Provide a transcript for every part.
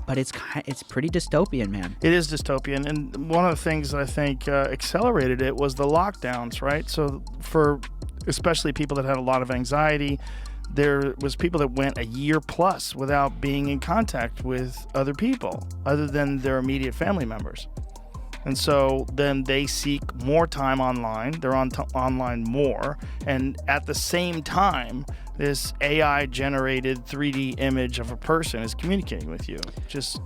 But it's pretty dystopian, man. It is dystopian, and one of the things that I think accelerated it was the lockdowns, right? So for especially people that had a lot of anxiety, there was people that went a year plus without being in contact with other people other than their immediate family members. And so then they seek more time online. They're online more. And at the same time, this AI-generated 3D image of a person is communicating with you. Just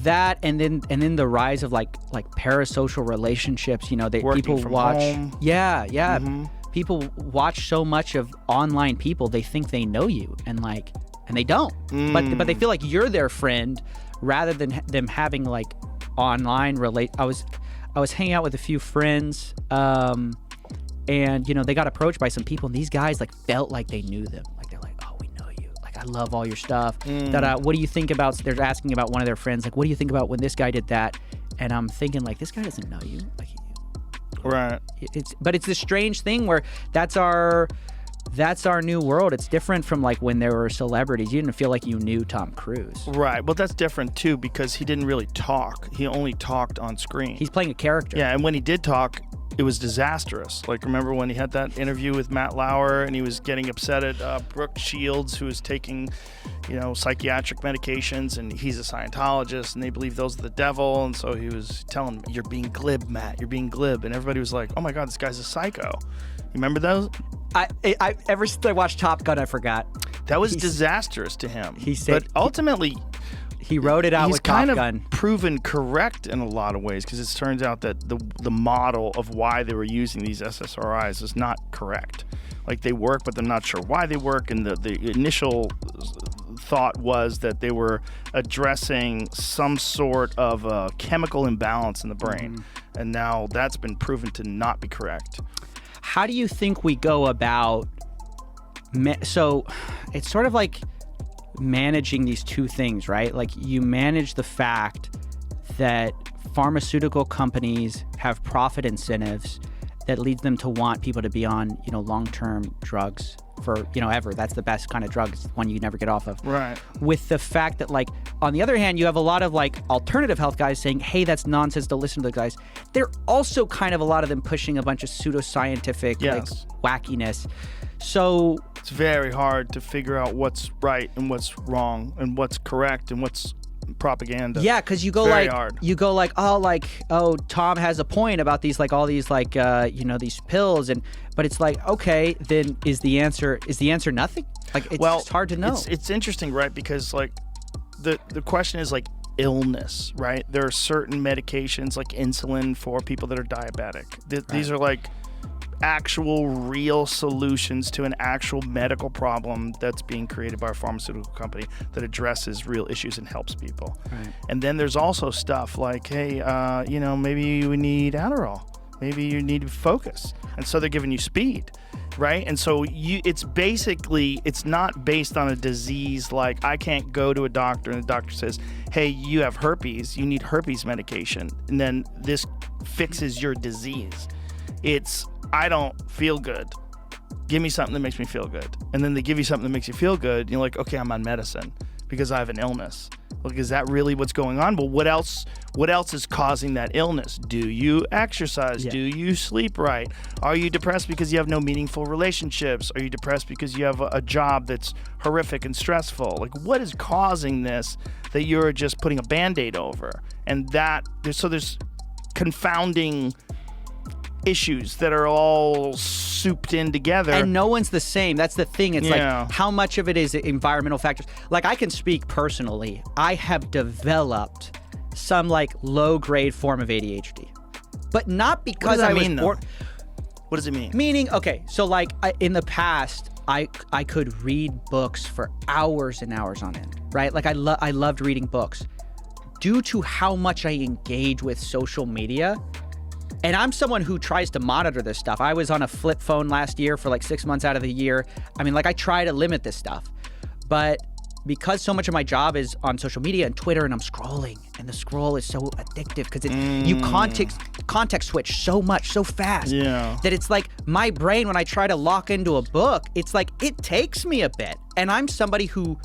that, and then the rise of like parasocial relationships. You know, people watch. Home. Yeah. Mm-hmm. People watch so much of online people. They think they know you, and they don't. But they feel like you're their friend, rather than them having like online I was hanging out with a few friends, and you know, they got approached by some people, and these guys like felt like they knew them. Like they're like, oh, we know you. Like, I love all your stuff. What do you think about? They're asking about one of their friends. Like, what do you think about when this guy did that? And I'm thinking like, this guy doesn't know you. Like, right. But it's this strange thing where that's our new world. It's different from like when there were celebrities. You didn't feel like you knew Tom Cruise. Right. Well, that's different too, because he didn't really talk. He only talked on screen. He's playing a character. Yeah, and when he did talk, it was disastrous. Like, remember when he had that interview with Matt Lauer and he was getting upset at Brooke Shields, who was taking, you know, psychiatric medications, and he's a Scientologist and they believe those are the devil. And so he was telling him, you're being glib, Matt, you're being glib. And everybody was like, oh my God, this guy's a psycho. You remember those? I ever since I watched Top Gun, I forgot. That was disastrous to him. He said, but ultimately, he wrote it out with Top Gun. He's kind of proven correct in a lot of ways, because it turns out that the model of why they were using these SSRIs is not correct. Like, they work, but they're not sure why they work. And the initial thought was that they were addressing some sort of a chemical imbalance in the brain. Mm-hmm. And now that's been proven to not be correct. How do you think we go about, so it's sort of like managing these two things, right? Like, you manage the fact that pharmaceutical companies have profit incentives that leads them to want people to be on, you know, long-term drugs for, you know, ever. That's the best kind of drug. It's the one you never get off of. Right. With the fact that, like, on the other hand, you have a lot of like alternative health guys saying, hey, that's nonsense, to listen to the guys. They're also kind of a lot of them pushing a bunch of pseudoscientific like wackiness. So it's very hard to figure out what's right and what's wrong and what's correct and what's propaganda. Yeah, because you go oh, Tom has a point about these, like, all these, like, you know, these pills, but it's like, okay, then is the answer nothing? Like, it's hard to know. It's interesting, right? Because, like, the question is, like, illness, right? There are certain medications, like insulin, for people that are diabetic. These are like actual real solutions to an actual medical problem that's being created by a pharmaceutical company that addresses real issues and helps people. Right. And then there's also stuff like, hey, you know, maybe you need Adderall, maybe you need focus, and so they're giving you speed, right? And so it's not based on a disease. Like, I can't go to a doctor and the doctor says, hey, you have herpes, you need herpes medication, and then this fixes your disease. It's, I don't feel good, give me something that makes me feel good. And then they give you something that makes you feel good, and you're like, okay, I'm on medicine because I have an illness. Like, is that really what's going on? But what else is causing that illness? Do you exercise? Yeah. Do you sleep right? Are you depressed because you have no meaningful relationships? Are you depressed because you have a job that's horrific and stressful? Like, what is causing this that you're just putting a Band-Aid over? And there's confounding issues that are all souped in together, and no one's the same. That's the thing. It's like, how much of it is environmental factors? Like, I can speak personally. I have developed some like low-grade form of ADHD, but not because I was born. What does it mean? Meaning, okay, so like in the past, I could read books for hours and hours on end, right? Like, I loved reading books. Due to how much I engage with social media, and I'm someone who tries to monitor this stuff. I was on a flip phone last year for like 6 months out of the year. I mean, like, I try to limit this stuff. But because so much of my job is on social media and Twitter, and I'm scrolling, and the scroll is so addictive because you context switch so much, so fast, that it's like my brain, when I try to lock into a book, it's like it takes me a bit. And I'm somebody who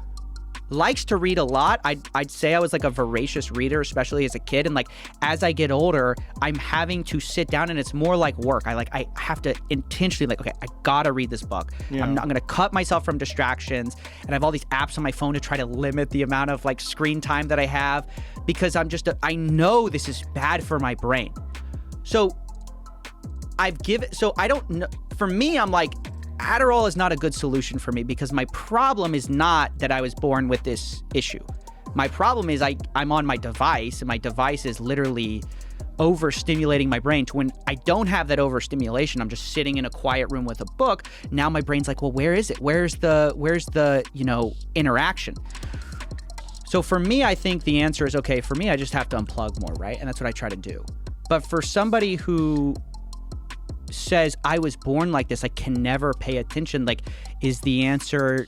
likes to read a lot. I'd say I was like a voracious reader, especially as a kid. And like as I get older, I'm having to sit down, and it's more like work. I have to intentionally like, okay, I gotta read this book. Yeah. I'm gonna cut myself from distractions, and I have all these apps on my phone to try to limit the amount of like screen time that I have, because I know this is bad for my brain. So I don't know. For me, I'm like, Adderall is not a good solution for me, because my problem is not that I was born with this issue. My problem is I'm on my device, and my device is literally overstimulating my brain to when I don't have that overstimulation. I'm just sitting in a quiet room with a book. Now my brain's like, well, where is it? Where's the interaction? So for me, I think the answer is, okay, for me, I just have to unplug more, right? And that's what I try to do. But for somebody who says, I was born like this, I can never pay attention, like, is the answer,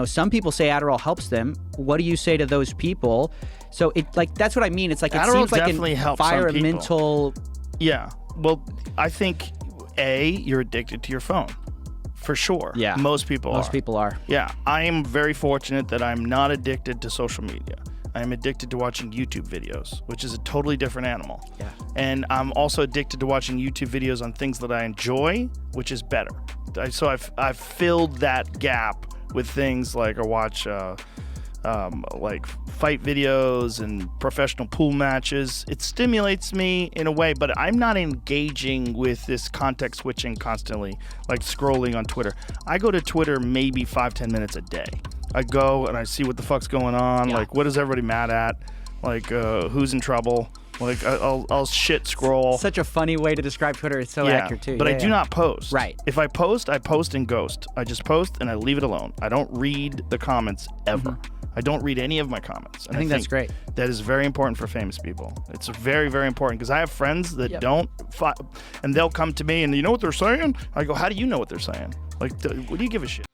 some people say Adderall helps them. What do you say to those people? So that's what I mean. It's like, it Adderall seems like definitely an helps some people. environmental. Yeah. Well, I think, you're addicted to your phone. For sure. Yeah. Most people are. Yeah. I am very fortunate that I'm not addicted to social media. I'm addicted to watching YouTube videos, which is a totally different animal. Yeah. And I'm also addicted to watching YouTube videos on things that I enjoy, which is better. So I've filled that gap with things like I watch like fight videos and professional pool matches. It stimulates me in a way, but I'm not engaging with this context switching constantly, like scrolling on Twitter. I go to Twitter maybe 5-10 minutes a day. I go and I see what the fuck's going on. Yeah. Like, what is everybody mad at? Like, who's in trouble? Like, I'll shit scroll. Such a funny way to describe Twitter. It's so accurate too. But I do not post. Right. If I post in ghost. I just post and I leave it alone. I don't read the comments ever. Mm-hmm. I don't read any of my comments. And I think that's great. That is very important for famous people. It's very, very important, because I have friends that don't, and they'll come to me and you know what they're saying? I go, how do you know what they're saying? Like, what do you give a shit?